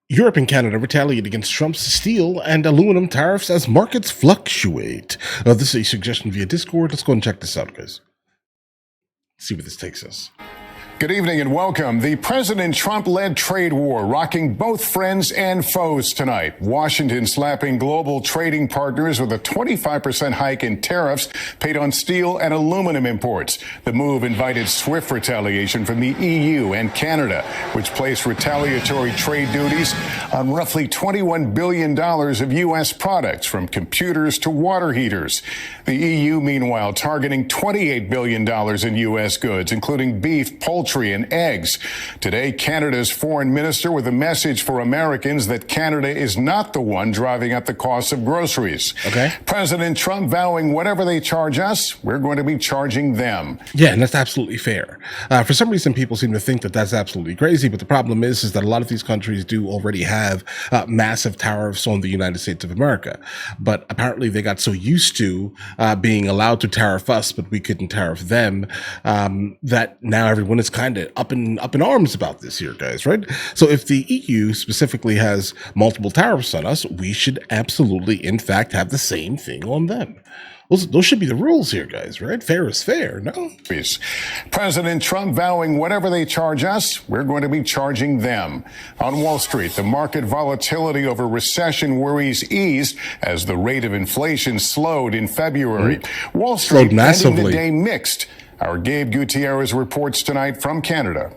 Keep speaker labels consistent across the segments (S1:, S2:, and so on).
S1: Europe and Canada retaliate against Trump's steel and aluminum tariffs as markets fluctuate. This is a suggestion via Discord. Let's go and check this out, guys. See where this takes us.
S2: Good evening and welcome. The President Trump-led trade war rocking both friends and foes tonight. Washington slapping global trading partners with a 25% hike in tariffs paid on steel and aluminum imports. The move invited swift retaliation from the EU and Canada, which placed retaliatory trade duties on roughly $21 billion of U.S. products, from computers to water heaters. The EU, meanwhile, targeting $28 billion in U.S. goods, including beef, poultry, and eggs. Today, Canada's foreign minister with a message for Americans that Canada is not the one driving up the cost of groceries.
S1: Okay.
S2: President Trump vowing whatever they charge us, we're going to be charging them.
S1: Yeah, and that's absolutely fair. For some reason, people seem to think that that's absolutely crazy, but the problem is that a lot of these countries do already have massive tariffs on the United States of America. But apparently they got so used to being allowed to tariff us, but we couldn't tariff them, that now everyone is kind of up in arms about this here, guys, right? So if the EU specifically has multiple tariffs on us, we should absolutely, in fact, have the same thing on them. Those should be the rules here, guys, right? Fair is fair, no?
S2: President Trump vowing whatever they charge us, we're going to be charging them. On Wall Street, the market volatility over recession worries eased as the rate of inflation slowed in February. Wall Street ending the day mixed. Our Gabe Gutierrez reports tonight from Canada.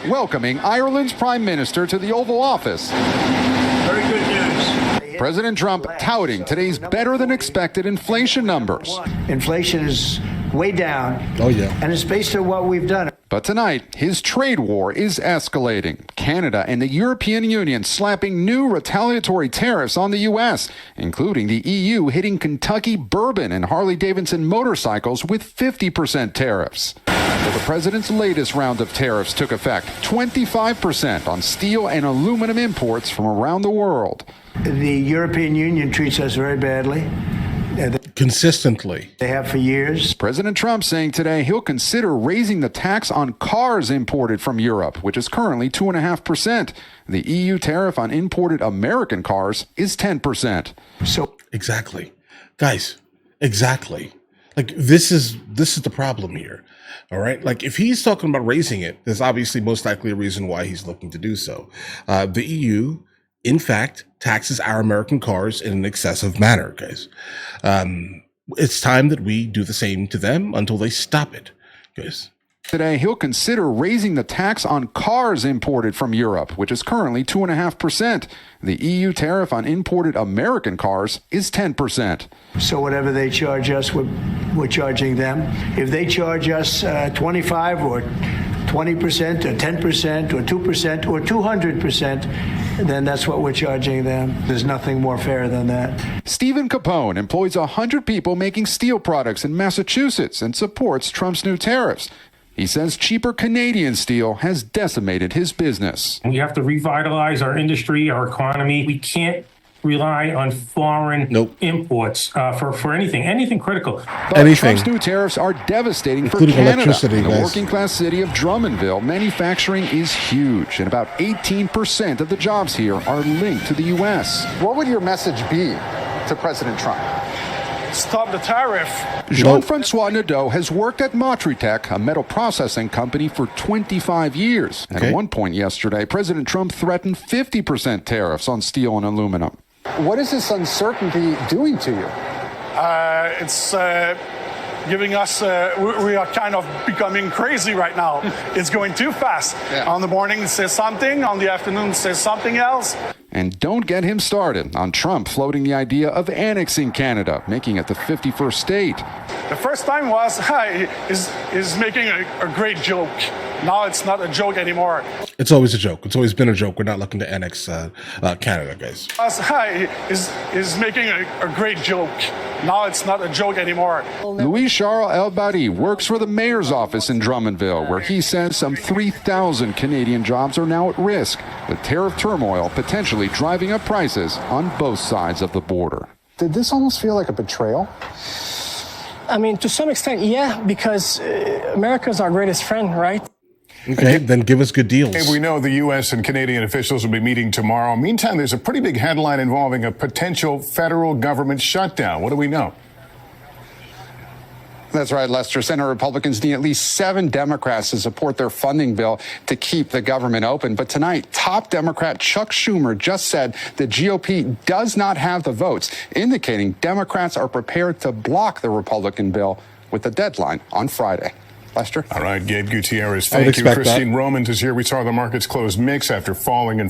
S3: Welcoming Ireland's Prime Minister to the Oval Office.
S4: Very good news.
S3: President Trump touting today's better-than-expected inflation numbers.
S4: Inflation is way down.
S1: Oh, yeah.
S4: And it's based on what we've done.
S3: But tonight, his trade war is escalating. Canada and the European Union slapping new retaliatory tariffs on the U.S., including the EU hitting Kentucky bourbon and Harley-Davidson motorcycles with 50% tariffs. Well, the president's latest round of tariffs took effect, 25% on steel and aluminum imports from around the world.
S4: The European Union treats us very badly.
S1: Consistently.
S4: They have for years.
S3: President Trump saying today he'll consider raising the tax on cars imported from Europe, which is currently 2.5%. The EU tariff on imported American cars is 10%.
S4: So
S1: exactly, guys, exactly. Like this is the problem here. All right. Like if he's talking about raising it, there's obviously most likely a reason why he's looking to do so. The EU, in fact, taxes our American cars in an excessive manner, guys. It's time that we do the same to them until they stop it, guys.
S3: Today, he'll consider raising the tax on cars imported from Europe, which is currently 2.5%. The EU tariff on imported American cars is 10%.
S4: So whatever they charge us, we're charging them. If they charge us 25 or 20% or 10% or 2% or 200%, then that's what we're charging them. There's nothing more fair than that.
S3: Stephen Capone employs 100 people making steel products in Massachusetts and supports Trump's new tariffs. He says cheaper Canadian steel has decimated his business.
S5: We have to revitalize our industry, our economy. We can't rely on foreign imports for anything critical.
S3: But Trump's new tariffs are devastating for Canada. In the working class city of Drummondville, manufacturing is huge, and about 18% of the jobs here are linked to the U.S. What would your message be to President Trump?
S6: Stop the tariff.
S3: Jean-Francois Nadeau has worked at Matritech, a metal processing company, for 25 years. Okay. At one point yesterday, President Trump threatened 50% tariffs on steel and aluminum. What is this uncertainty doing to you?
S6: It's giving us, we are kind of becoming crazy right now. It's going too fast. Yeah. On the morning it says something, on the afternoon it says something else.
S3: And don't get him started on Trump floating the idea of annexing Canada, making it the 51st state.
S6: The first time was, is making a great joke. Now it's not a joke anymore.
S1: It's always a joke. It's always been a joke. We're not looking to annex Canada, guys.
S6: Is making a great joke. Now it's not a joke anymore.
S3: Louis-Charles El-Bari works for the mayor's office in Drummondville, where he says some 3,000 Canadian jobs are now at risk, with tariff turmoil potentially driving up prices on both sides of the border.
S7: Did this almost feel like a betrayal?
S8: I mean, to some extent, yeah, because America is our greatest friend, right?
S1: Okay, then give us good deals.
S2: Hey, we know the U.S. and Canadian officials will be meeting tomorrow. Meantime, there's a pretty big headline involving a potential federal government shutdown. What do we know?
S3: That's right, Lester. Senate Republicans need at least 7 Democrats to support their funding bill to keep the government open. But tonight, top Democrat Chuck Schumer just said the GOP does not have the votes, indicating Democrats are prepared to block the Republican bill with a deadline on Friday. Lester?
S2: All right, Gabe Gutierrez, thank you. Christine Romans is here. We saw the markets close mixed after falling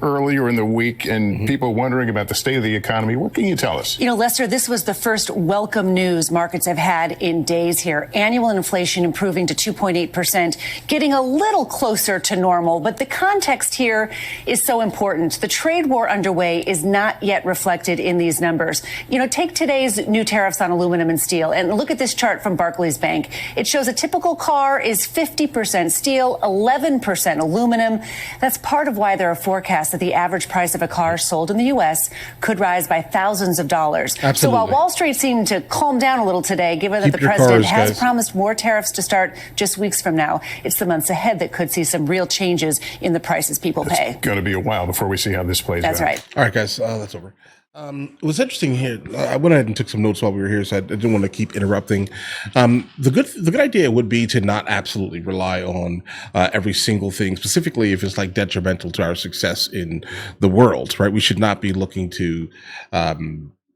S2: earlier in the week, and people wondering about the state of the economy. What can you tell us?
S8: You know, Lester, this was the first welcome news markets have had in days here. Annual inflation improving to 2.8%, getting a little closer to normal. But the context here is so important. The trade war underway is not yet reflected in these numbers. You know, take today's new tariffs on aluminum and steel and look at this chart from Barclays Bank. It shows a typical car is 50% steel, 11% aluminum. That's part of why there are forecasts that the average price of a car sold in the U.S. could rise by thousands of dollars.
S1: Absolutely.
S8: So while Wall Street seemed to calm down a little today, given that the president has promised more tariffs to start just weeks from now, it's the months ahead that could see some real changes in the prices people pay. It's
S2: going to be a while before we see how this plays out.
S8: That's right.
S1: All right, guys, that's over. It was interesting here. I went ahead and took some notes while we were here, so I didn't want to keep interrupting. The good idea would be to not absolutely rely on every single thing, specifically if it's like detrimental to our success in the world, right? We should not be looking to,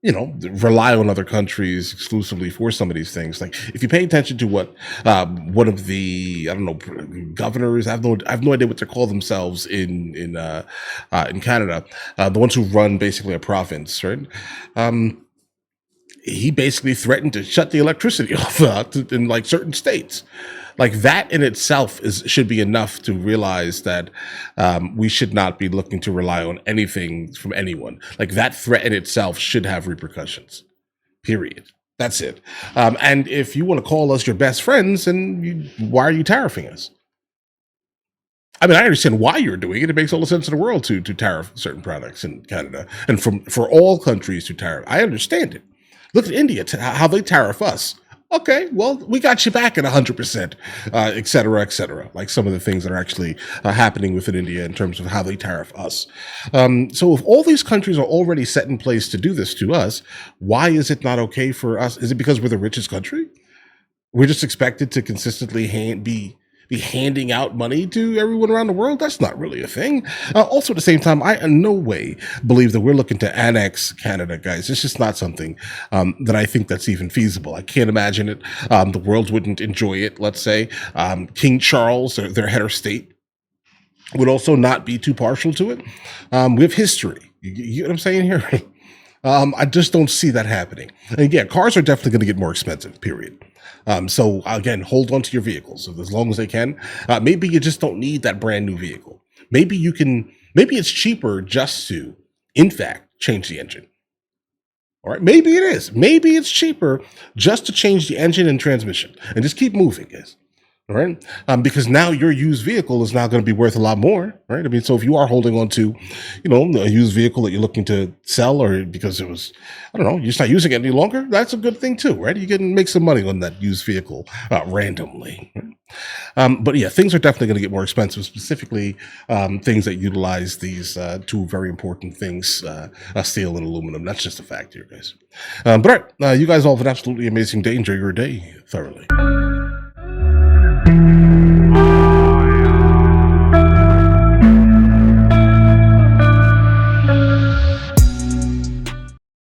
S1: rely on other countries exclusively for some of these things. Like if you pay attention to what one of the governors, I have no idea what they call themselves in Canada, the ones who run basically a province, right? He basically threatened to shut the electricity off in like certain states. Like that in itself should be enough to realize that we should not be looking to rely on anything from anyone. Like that threat in itself should have repercussions. Period. That's it. And if you want to call us your best friends, then why are you tariffing us? I mean, I understand why you're doing it. It makes all the sense in the world to tariff certain products in Canada and for all countries to tariff. I understand it. Look at India, how they tariff us. Okay, well, we got you back at 100%, et cetera, like some of the things that are actually happening within India in terms of how they tariff us. So if all these countries are already set in place to do this to us, why is it not okay for us? Is it because we're the richest country? We're just expected to consistently be handing out money to everyone around the world? That's not really a thing. Also, at the same time, I in no way believe that we're looking to annex Canada, guys. It's just not something that I think that's even feasible. I can't imagine it. The world wouldn't enjoy it, let's say. King Charles, their head of state, would also not be too partial to it. We have history. You know what I'm saying here? I just don't see that happening. And yeah, cars are definitely going to get more expensive, period. So again, hold on to your vehicles as long as they can. Maybe you just don't need that brand new vehicle. Maybe it's cheaper just to, in fact, change the engine. All right. Maybe it is. Maybe it's cheaper just to change the engine and transmission and just keep moving, guys. All right. Because now your used vehicle is now going to be worth a lot more. Right. I mean, so if you are holding on to, a used vehicle that you're looking to sell, or because it was, you're just not using it any longer, that's a good thing too, right? You can make some money on that used vehicle randomly. Right? But yeah, things are definitely going to get more expensive, specifically things that utilize these two very important things, steel and aluminum. That's just a fact here, guys. But all right, you guys all have an absolutely amazing day. Enjoy your day thoroughly.